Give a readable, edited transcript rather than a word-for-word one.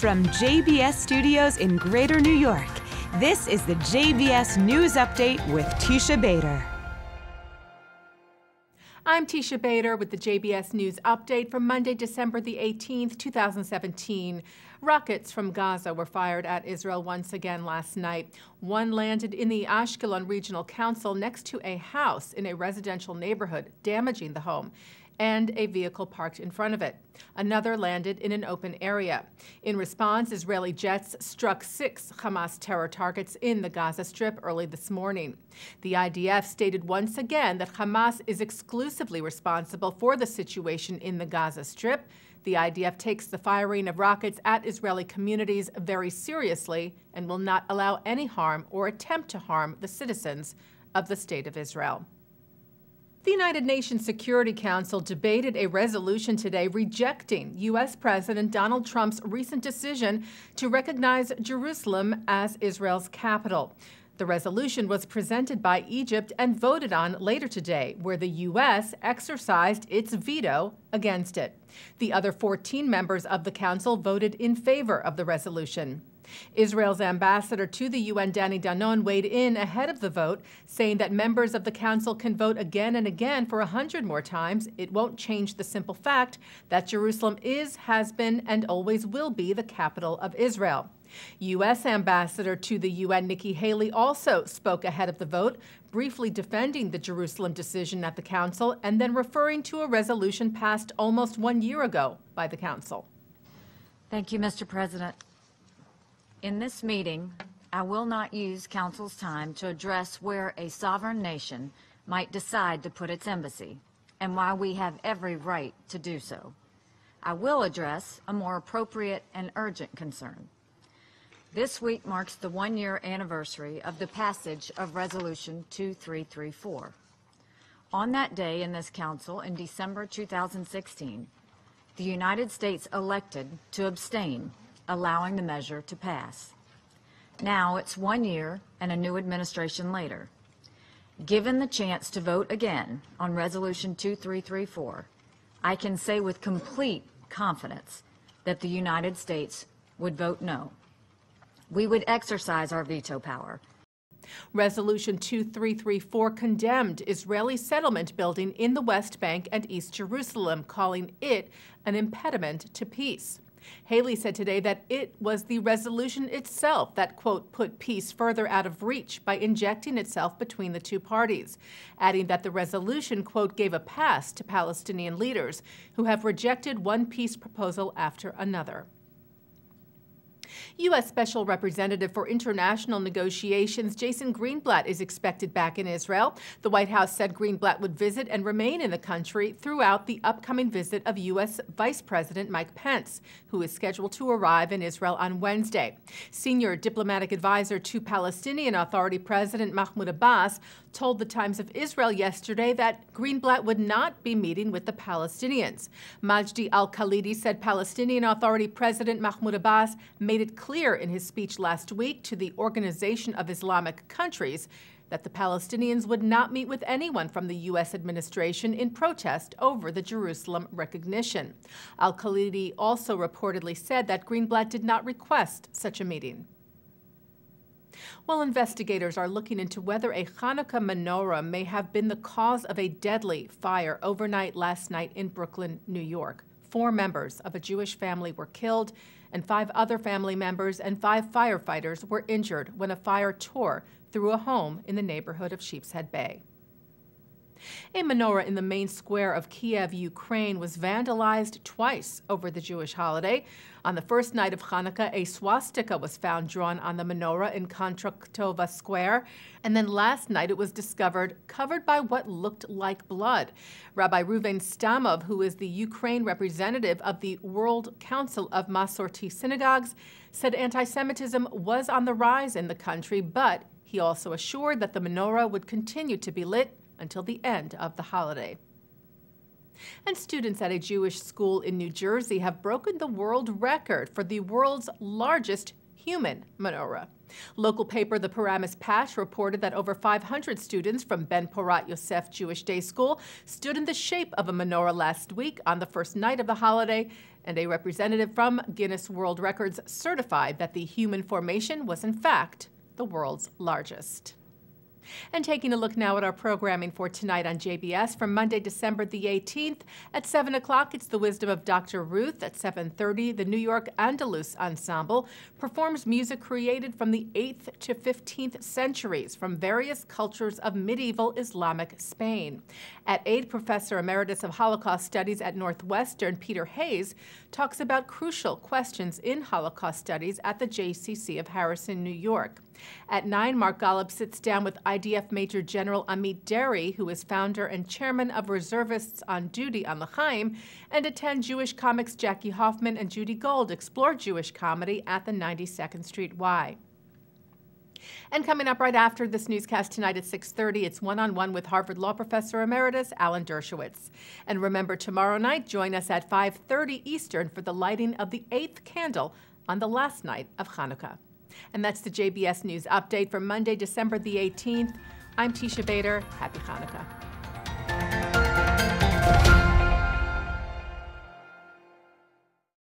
From JBS Studios in Greater New York, this is the JBS News Update with Teisha Bader. I'm Teisha Bader with the JBS News Update for Monday, December the 18th, 2017. Rockets from Gaza were fired at Israel once again last night. One landed in the Ashkelon Regional Council next to a house in a residential neighborhood, damaging the home and a vehicle parked in front of it. Another landed in an open area. In response, Israeli jets struck 6 Hamas terror targets in the Gaza Strip early this morning. The IDF stated once again that Hamas is exclusively responsible for the situation in the Gaza Strip. The IDF takes the firing of rockets at Israeli communities very seriously and will not allow any harm or attempt to harm the citizens of the State of Israel. The United Nations Security Council debated a resolution today rejecting U.S. President Donald Trump's recent decision to recognize Jerusalem as Israel's capital. The resolution was presented by Egypt and voted on later today, where the U.S. exercised its veto against it. The other 14 members of the Council voted in favor of the resolution. Israel's ambassador to the UN, Danny Danon, weighed in ahead of the vote, saying that members of the Council can vote again and again for 100 more times. It won't change the simple fact that Jerusalem is, has been, and always will be the capital of Israel. U.S. Ambassador to the UN, Nikki Haley, also spoke ahead of the vote, briefly defending the Jerusalem decision at the Council and then referring to a resolution passed almost 1 year ago by the Council. Thank you, Mr. President. In this meeting, I will not use Council's time to address where a sovereign nation might decide to put its embassy and why we have every right to do so. I will address a more appropriate and urgent concern. This week marks the 1-year anniversary of the passage of Resolution 2334. On that day in this Council in December 2016, the United States elected to abstain, allowing the measure to pass. Now it's 1 year and a new administration later. Given the chance to vote again on Resolution 2334, I can say with complete confidence that the United States would vote no. We would exercise our veto power. Resolution 2334 condemned Israeli settlement building in the West Bank and East Jerusalem, calling it an impediment to peace. Haley said today that it was the resolution itself that, quote, put peace further out of reach by injecting itself between the two parties, adding that the resolution, quote, gave a pass to Palestinian leaders who have rejected one peace proposal after another. U.S. Special Representative for International Negotiations Jason Greenblatt is expected back in Israel. The White House said Greenblatt would visit and remain in the country throughout the upcoming visit of U.S. Vice President Mike Pence, who is scheduled to arrive in Israel on Wednesday. Senior diplomatic advisor to Palestinian Authority President Mahmoud Abbas told the Times of Israel yesterday that Greenblatt would not be meeting with the Palestinians. Majdi al-Khalidi said Palestinian Authority President Mahmoud Abbas made it clear in his speech last week to the Organization of Islamic Countries that the Palestinians would not meet with anyone from the U.S. administration in protest over the Jerusalem recognition. Al-Khalidi also reportedly said that Greenblatt did not request such a meeting. Well, investigators are looking into whether a Hanukkah menorah may have been the cause of a deadly fire overnight last night in Brooklyn, New York. 4 members of a Jewish family were killed, and 5 other family members and 5 firefighters were injured when a fire tore through a home in the neighborhood of Sheepshead Bay. A menorah in the main square of Kiev, Ukraine, was vandalized twice over the Jewish holiday. On the first night of Hanukkah, a swastika was found drawn on the menorah in Kontraktova Square, and then last night it was discovered covered by what looked like blood. Rabbi Reuven Stamov, who is the Ukraine representative of the World Council of Masorti Synagogues, said anti-Semitism was on the rise in the country, but he also assured that the menorah would continue to be lit until the end of the holiday. And students at a Jewish school in New Jersey have broken the world record for the world's largest human menorah. Local paper The Paramus Patch reported that over 500 students from Ben Porat Yosef Jewish Day School stood in the shape of a menorah last week on the first night of the holiday, And a representative from Guinness World Records certified that the human formation was in fact the world's largest. And taking a look now at our programming for tonight on JBS from Monday, December the 18th. At 7 o'clock, it's The Wisdom of Dr. Ruth. At 7:30, the New York Andalus Ensemble performs music created from the 8th to 15th centuries from various cultures of medieval Islamic Spain. At 8, Professor Emeritus of Holocaust Studies at Northwestern, Peter Hayes, talks about crucial questions in Holocaust studies at the JCC of Harrison, New York. At 9, Mark Golub sits down with IDF Major General Amit Deri, who is founder and chairman of Reservists on Duty on L'chaim, and at 10, Jewish comics Jackie Hoffman and Judy Gold explore Jewish comedy at the 92nd Street Y. And coming up right after this newscast tonight at 6:30, it's One-on-One with Harvard Law Professor Emeritus Alan Dershowitz. And remember, tomorrow night, join us at 5:30 Eastern for the lighting of the 8th candle on the last night of Hanukkah. And that's the JBS News Update for Monday, December the 18th. I'm Teisha Bader. Happy Hanukkah.